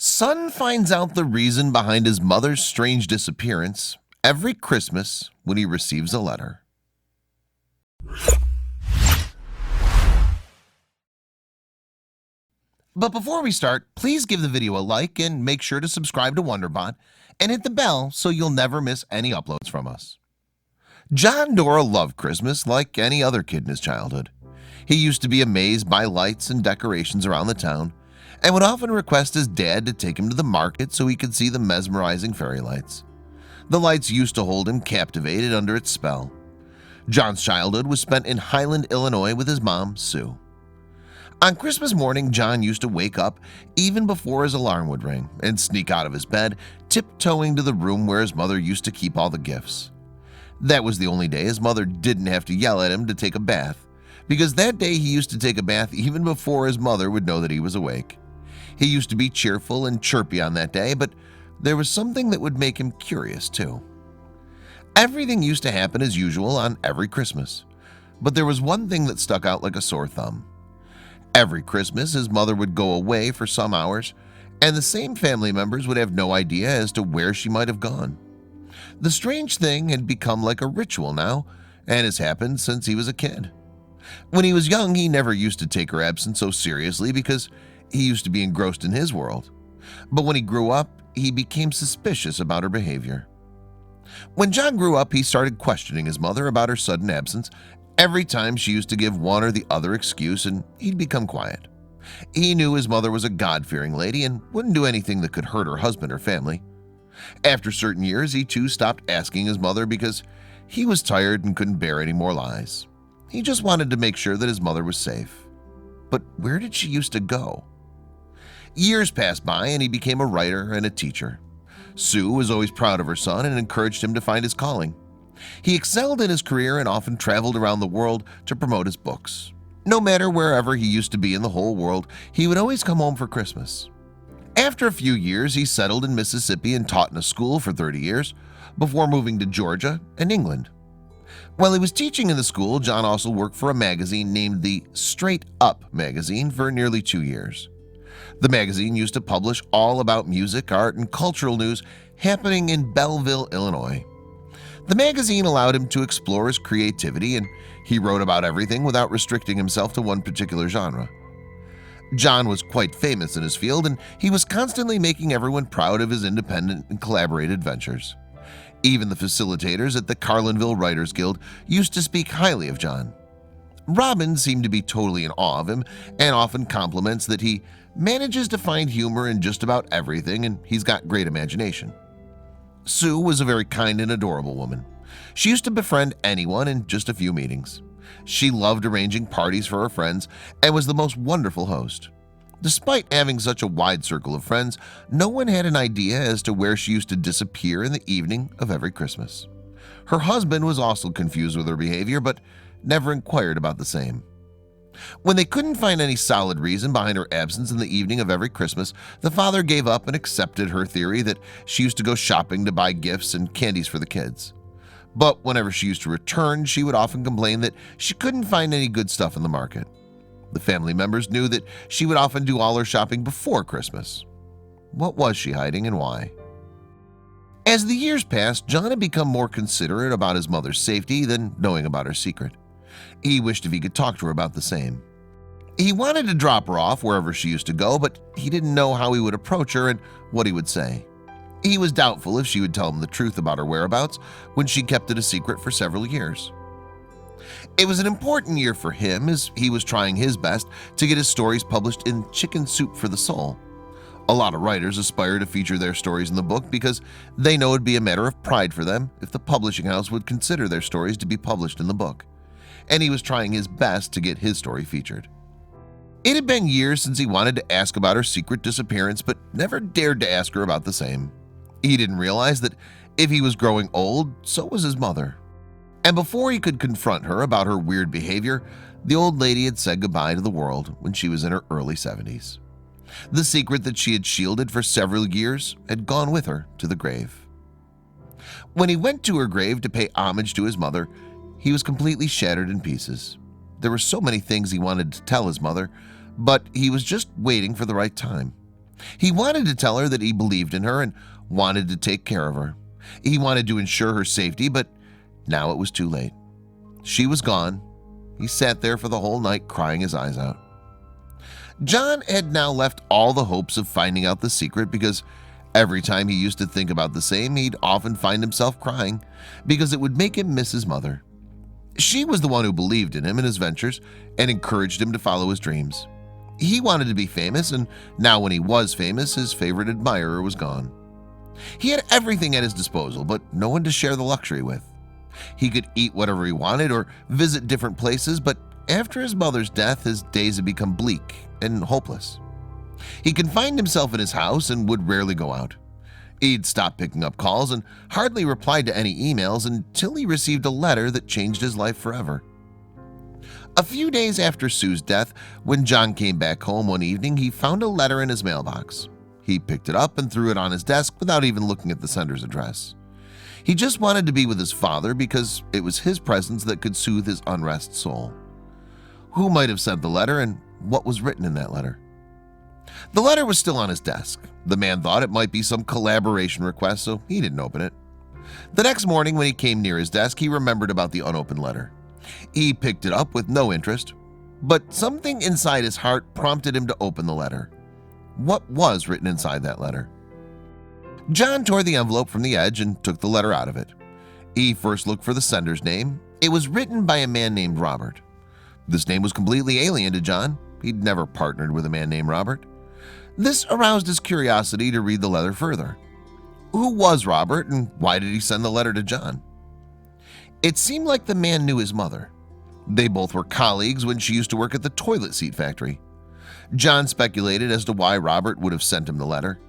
Son finds out the reason behind his mother's strange disappearance every Christmas when he receives a letter. But before we start, please give the video a like and make sure to subscribe to Wonderbot and hit the bell so you'll never miss any uploads from us. John Dora loved Christmas like any other kid in his childhood. He used to be amazed by lights and decorations around the town and would often request his dad to take him to the market so he could see the mesmerizing fairy lights. The lights used to hold him captivated under its spell. John's childhood was spent in Highland, Illinois with his mom, Sue. On Christmas morning, John used to wake up even before his alarm would ring and sneak out of his bed, tiptoeing to the room where his mother used to keep all the gifts. That was the only day his mother didn't have to yell at him to take a bath, because that day he used to take a bath even before his mother would know that he was awake. He used to be cheerful and chirpy on that day, but there was something that would make him curious too. Everything used to happen as usual on every Christmas, but there was one thing that stuck out like a sore thumb. Every Christmas, his mother would go away for some hours, and the same family members would have no idea as to where she might have gone. The strange thing had become like a ritual now, and has happened since he was a kid. When he was young, he never used to take her absence so seriously because he used to be engrossed in his world. But when he grew up, he became suspicious about her behavior. When John grew up, he started questioning his mother about her sudden absence. Every time she used to give one or the other excuse, and he'd become quiet. He knew his mother was a God-fearing lady and wouldn't do anything that could hurt her husband or family. After certain years, he too stopped asking his mother because he was tired and couldn't bear any more lies. He just wanted to make sure that his mother was safe. But where did she used to go? Years passed by and he became a writer and a teacher. Sue was always proud of her son and encouraged him to find his calling. He excelled in his career and often traveled around the world to promote his books. No matter wherever he used to be in the whole world, he would always come home for Christmas. After a few years, he settled in Mississippi and taught in a school for 30 years before moving to Georgia and England. While he was teaching in the school, John also worked for a magazine named the Straight Up magazine for nearly 2 years. The magazine used to publish all about music, art, and cultural news happening in Belleville, Illinois. The magazine allowed him to explore his creativity, and he wrote about everything without restricting himself to one particular genre. John was quite famous in his field, and he was constantly making everyone proud of his independent and collaborated ventures. Even the facilitators at the Carlinville Writers Guild used to speak highly of John. Robin seemed to be totally in awe of him and often compliments that he manages to find humor in just about everything and he's got great imagination. Sue was a very kind and adorable woman. She used to befriend anyone in just a few meetings. She loved arranging parties for her friends and was the most wonderful host. Despite having such a wide circle of friends, no one had an idea as to where she used to disappear in the evening of every Christmas. Her husband was also confused with her behavior, but never inquired about the same. When they couldn't find any solid reason behind her absence in the evening of every Christmas, the father gave up and accepted her theory that she used to go shopping to buy gifts and candies for the kids. But whenever she used to return, she would often complain that she couldn't find any good stuff in the market. The family members knew that she would often do all her shopping before Christmas. What was she hiding and why? As the years passed, John had become more considerate about his mother's safety than knowing about her secret. He wished if he could talk to her about the same. He wanted to drop her off wherever she used to go, but he didn't know how he would approach her and what he would say. He was doubtful if she would tell him the truth about her whereabouts when she kept it a secret for several years. It was an important year for him as he was trying his best to get his stories published in Chicken Soup for the Soul. A lot of writers aspire to feature their stories in the book because they know it'd be a matter of pride for them if the publishing house would consider their stories to be published in the book. And he was trying his best to get his story featured. It had been years since he wanted to ask about her secret disappearance, but never dared to ask her about the same. He didn't realize that if he was growing old, so was his mother. And before he could confront her about her weird behavior, the old lady had said goodbye to the world when she was in her early 70s. The secret that she had shielded for several years had gone with her to the grave. When he went to her grave to pay homage to his mother, he was completely shattered in pieces. There were so many things he wanted to tell his mother, but he was just waiting for the right time. He wanted to tell her that he believed in her and wanted to take care of her. He wanted to ensure her safety, but now it was too late. She was gone. He sat there for the whole night crying his eyes out. John had now left all the hopes of finding out the secret because every time he used to think about the same, he'd often find himself crying because it would make him miss his mother. She was the one who believed in him and his ventures and encouraged him to follow his dreams. He wanted to be famous, and now when he was famous, his favorite admirer was gone. He had everything at his disposal, but no one to share the luxury with. He could eat whatever he wanted or visit different places, but after his mother's death, his days had become bleak and hopeless. He confined himself in his house and would rarely go out. He'd stop picking up calls and hardly replied to any emails until he received a letter that changed his life forever. A few days after Sue's death, when John came back home one evening, he found a letter in his mailbox. He picked it up and threw it on his desk without even looking at the sender's address. He just wanted to be with his father because it was his presence that could soothe his unrest soul. Who might have sent the letter, and what was written in that letter? The letter was still on his desk. The man thought it might be some collaboration request, so he didn't open it. The next morning when he came near his desk, he remembered about the unopened letter. He picked it up with no interest, but something inside his heart prompted him to open the letter. What was written inside that letter? John tore the envelope from the edge and took the letter out of it. He first looked for the sender's name. It was written by a man named Robert. This name was completely alien to John. He'd never partnered with a man named Robert. This aroused his curiosity to read the letter further. Who was Robert, and why did he send the letter to John? It seemed like the man knew his mother. They both were colleagues when she used to work at the toilet seat factory. John speculated as to why Robert would have sent him the letter.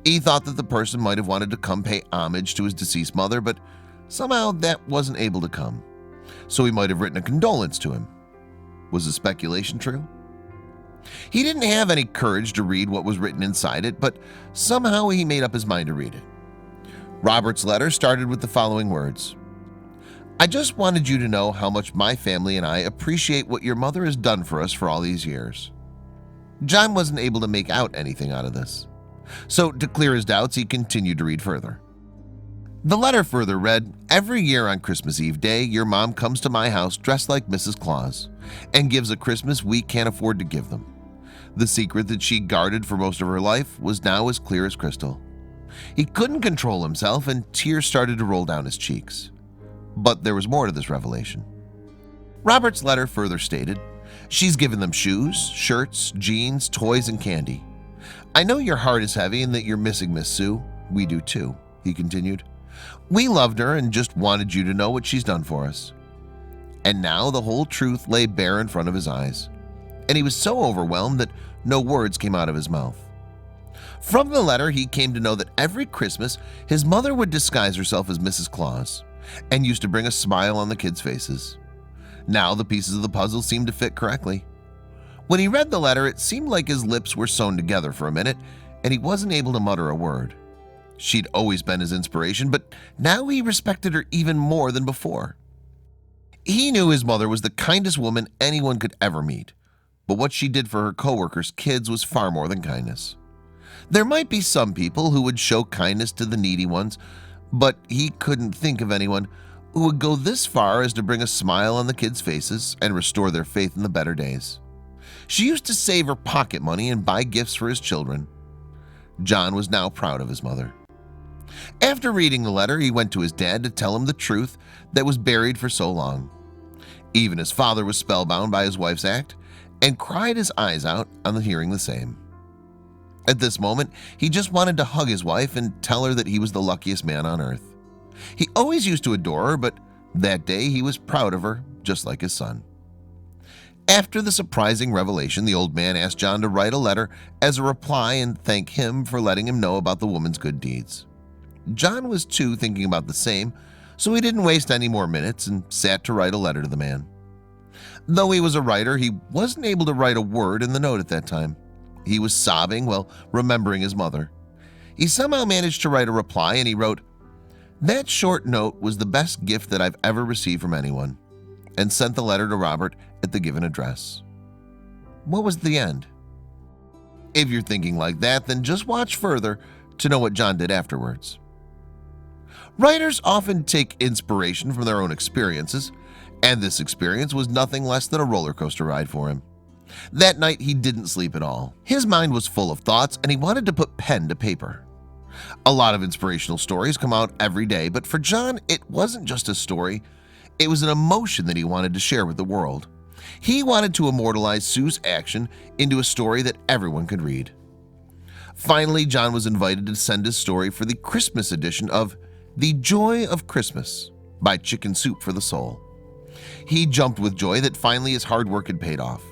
He thought that the person might have wanted to come pay homage to his deceased mother, but somehow that wasn't able to come. So he might have written a condolence to him. Was the speculation true? He didn't have any courage to read what was written inside it, but somehow he made up his mind to read it. Robert's letter started with the following words. I just wanted you to know how much my family and I appreciate what your mother has done for us for all these years. John wasn't able to make out anything out of this. So to clear his doubts, he continued to read further. The letter further read, every year on Christmas Eve day, your mom comes to my house dressed like Mrs. Claus and gives a Christmas we can't afford to give them. The secret that she guarded for most of her life was now as clear as crystal. He couldn't control himself and tears started to roll down his cheeks. But there was more to this revelation. Robert's letter further stated, she's given them shoes, shirts, jeans, toys, and candy. I know your heart is heavy and that you're missing Miss Sue. We do too, he continued. We loved her and just wanted you to know what she's done for us. And now the whole truth lay bare in front of his eyes, and he was so overwhelmed that no words came out of his mouth. From the letter, he came to know that every Christmas his mother would disguise herself as Mrs. Claus and used to bring a smile on the kids' faces. Now the pieces of the puzzle seemed to fit correctly. When he read the letter, it seemed like his lips were sewn together for a minute and he wasn't able to mutter a word. She'd always been his inspiration, but now he respected her even more than before. He knew his mother was the kindest woman anyone could ever meet, but what she did for her coworkers' kids was far more than kindness. There might be some people who would show kindness to the needy ones, but he couldn't think of anyone who would go this far as to bring a smile on the kids' faces and restore their faith in the better days. She used to save her pocket money and buy gifts for his children. John was now proud of his mother. After reading the letter, he went to his dad to tell him the truth that was buried for so long. Even his father was spellbound by his wife's act and cried his eyes out on hearing the same. At this moment, he just wanted to hug his wife and tell her that he was the luckiest man on earth. He always used to adore her, but that day he was proud of her, just like his son. After the surprising revelation, the old man asked John to write a letter as a reply and thank him for letting him know about the woman's good deeds. John was too thinking about the same, so he didn't waste any more minutes and sat to write a letter to the man. Though he was a writer, he wasn't able to write a word in the note at that time. He was sobbing while remembering his mother. He somehow managed to write a reply, and he wrote, "That short note was the best gift that I've ever received from anyone," and sent the letter to Robert at the given address. What was the end? If you're thinking like that, then just watch further to know what John did afterwards. Writers often take inspiration from their own experiences, and this experience was nothing less than a roller coaster ride for him. That night he didn't sleep at all. His mind was full of thoughts and he wanted to put pen to paper. A lot of inspirational stories come out every day, but for John it wasn't just a story, it was an emotion that he wanted to share with the world. He wanted to immortalize Sue's action into a story that everyone could read. Finally, John was invited to send his story for the Christmas edition of The Joy of Christmas by Chicken Soup for the Soul. He jumped with joy that finally his hard work had paid off.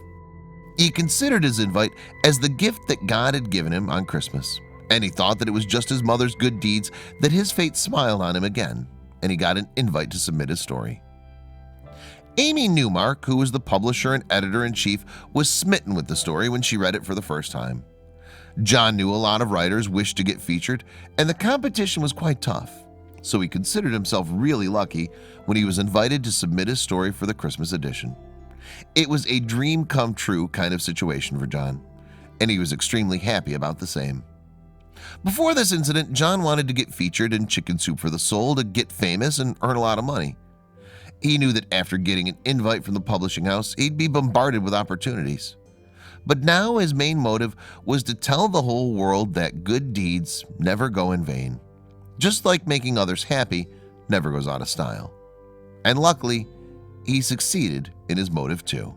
He considered his invite as the gift that God had given him on Christmas, and he thought that it was just his mother's good deeds that his fate smiled on him again, and he got an invite to submit his story. Amy Newmark, who was the publisher and editor-in-chief, was smitten with the story when she read it for the first time. John knew a lot of writers wished to get featured, and the competition was quite tough, so he considered himself really lucky when he was invited to submit his story for the Christmas edition. It was a dream come true kind of situation for John, and he was extremely happy about the same. Before this incident, John wanted to get featured in Chicken Soup for the Soul to get famous and earn a lot of money. He knew that after getting an invite from the publishing house, he'd be bombarded with opportunities. But now his main motive was to tell the whole world that good deeds never go in vain. Just like making others happy never goes out of style. And luckily, he succeeded in his motive too.